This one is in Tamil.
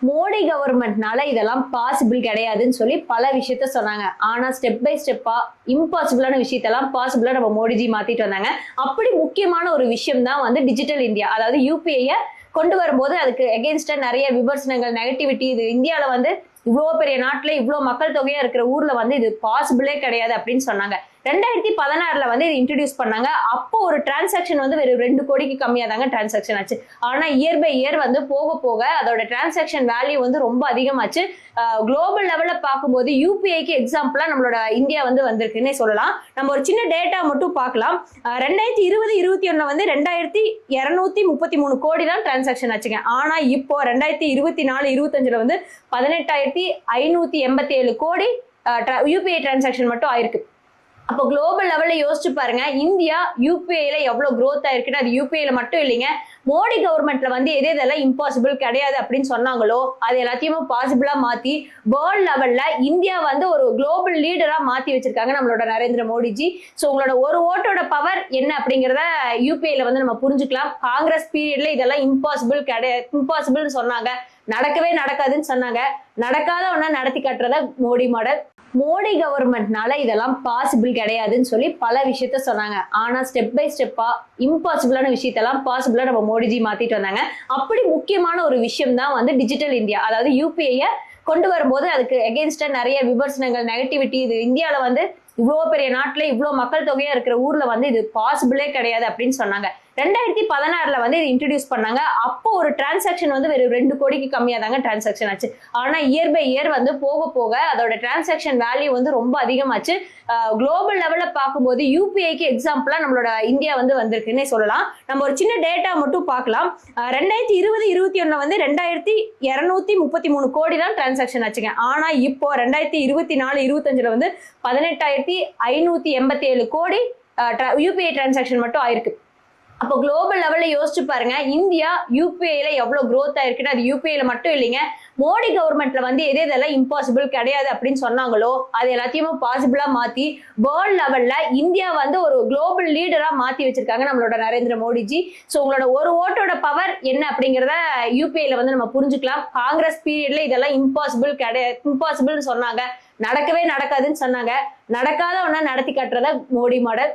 மோடி கவர்மெண்ட்னால இதெல்லாம் பாசிபிள் கிடையாதுன்னு சொல்லி பல விஷயத்த சொன்னாங்க. ஆனா ஸ்டெப் பை ஸ்டெப்பா இம்பாசிபிளான விஷயத்தெல்லாம் பாசிபிளா நம்ம மோடிஜி மாத்திட்டு வந்தாங்க. அப்படி முக்கியமான ஒரு விஷயம் தான் வந்து டிஜிட்டல் இந்தியா, அதாவது யூபிஐ கொண்டு வரும்போது அதுக்கு எகென்ஸ்டா நிறைய விமர்சனங்கள், நெகட்டிவிட்டி, இது இந்தியாவில வந்து இவ்வளோ பெரிய நாட்டுல இவ்வளோ மக்கள் தொகையா இருக்கிற ஊர்ல வந்து இது பாசிபிளே கிடையாது அப்படின்னு சொன்னாங்க. 2016 வந்து இது இன்ட்ரடியூஸ் பண்ணாங்க. அப்போ ஒரு டிரான்சாக்ஷன் வந்து வெறும் 2 கோடிக்கு கம்மியா தாங்க டிரான்சாக்ஷன் ஆச்சு. ஆனா இயர் பை இயர் வந்து போக போக அதோட டிரான்சாக்ஷன் வேல்யூ வந்து ரொம்ப அதிகமாச்சு. குளோபல் லெவல்ல பார்க்கும்போது யூபிஐக்கு எக்ஸாம்பிளா நம்மளோட இந்தியா வந்து வந்திருக்குன்னே சொல்லலாம். நம்ம ஒரு சின்ன டேட்டா மட்டும் பார்க்கலாம். 2020-21 வந்து 2233 கோடி தான் டிரான்சாக்ஷன் ஆச்சுங்க. ஆனா இப்போ 2024-25 வந்து 18,587 கோடி யூபிஐ டிரான்சாக்ஷன் மட்டும் ஆயிருக்கு. அப்போ குளோபல் லெவல்ல யோசிச்சு பாருங்க, இந்தியா யூபிஐல எவ்வளவு growth ஆயிருக்குன்னு. அது யூபிஐல மட்டும் இல்லைங்க, மோடி கவர்மெண்ட்ல வந்து எதெல்லாம் இம்பாசிபிள் கிடையாது அப்படின்னு சொன்னாங்களோ அது எல்லாத்தையும் பாசிபிளா மாத்தி வேர்ல்ட் லெவல்ல இந்தியா வந்து ஒரு குளோபல் லீடரா மாத்தி வச்சிருக்காங்க நம்மளோட நரேந்திர மோடிஜி. ஸோ உங்களோட ஒரு ஓட்டோட பவர் என்ன அப்படிங்கிறத யூபிஐல வந்து நம்ம புரிஞ்சுக்கலாம். காங்கிரஸ் பீரியட்ல இதெல்லாம் இம்பாசிபிள்னு சொன்னாங்க, நடக்கவே நடக்காதுன்னு சொன்னாங்க. நடக்காத ஒன்னா நடத்தி காட்டுறதா மோடி மாடல். மோடி கவர்மெண்ட்னால இதெல்லாம் பாசிபிள் கிடையாதுன்னு சொல்லி பல விஷயத்த சொன்னாங்க. ஆனா ஸ்டெப் பை ஸ்டெப்பா இம்பாசிபிளான விஷயத்தெல்லாம் பாசிபிளா நம்ம மோடிஜி மாத்திட்டு வந்தாங்க. அப்படி முக்கியமான ஒரு விஷயம் தான் வந்து டிஜிட்டல் இந்தியா, அதாவது யூபிஐ கொண்டு வரும்போது அதுக்கு எகென்ஸ்டா நிறைய விமர்சனங்கள், நெகட்டிவிட்டி, இது இந்தியாவில வந்து இவ்வளோ பெரிய நாட்டுல இவ்வளோ மக்கள் தொகையா இருக்கிற ஊர்ல வந்து இது பாசிபிளே கிடையாது அப்படின்னு சொன்னாங்க. 2016 வந்து இது இன்ட்ரடியூஸ் பண்ணாங்க. அப்போ ஒரு டிரான்சாக்ஷன் வந்து வெறும் 2 கோடிக்கு கம்மியா தாங்க டிரான்சாக்ஷன் ஆச்சு. ஆனா இயர் பை இயர் வந்து போக போக அதோட டிரான்சாக்ஷன் வேல்யூ வந்து ரொம்ப அதிகமாச்சு. குளோபல் லெவல்ல பார்க்கும்போது யூபிஐக்கு எக்ஸாம்பிளா நம்மளோட இந்தியா வந்து வந்திருக்குன்னே சொல்லலாம். நம்ம ஒரு சின்ன டேட்டா மட்டும் பார்க்கலாம். 2020-21 வந்து 2233 கோடி தான் டிரான்சாக்ஷன் ஆச்சுங்க. ஆனா இப்போ 2024-25 வந்து 18,587 கோடி யூபிஐ டிரான்சாக்ஷன் மட்டும் ஆயிருக்கு. அப்போ குளோபல் லெவல்ல யோசிச்சு பாருங்க, இந்தியா யூபிஐல எவ்வளவு growth ஆயிருக்குன்னு. அது யூபிஐல மட்டும் இல்லைங்க, மோடி கவர்மெண்ட்ல வந்து எதெல்லாம் இம்பாசிபிள் கிடையாது அப்படின்னு சொன்னாங்களோ அது எல்லாத்தையும் பாசிபிளா மாத்தி வேர்ல்ட் லெவல்ல இந்தியா வந்து ஒரு குளோபல் லீடரா மாத்தி வச்சிருக்காங்க நம்மளோட நரேந்திர மோடிஜி. ஸோ உங்களோட ஒரு ஓட்டோட பவர் என்ன அப்படிங்கிறத யூபிஐல வந்து நம்ம புரிஞ்சுக்கலாம். காங்கிரஸ் பீரியட்ல இதெல்லாம் இம்பாசிபிள்னு சொன்னாங்க, நடக்கவே நடக்காதுன்னு சொன்னாங்க. நடக்காத ஒன்னா நடத்தி காட்டுறதா மோடி மாடல்.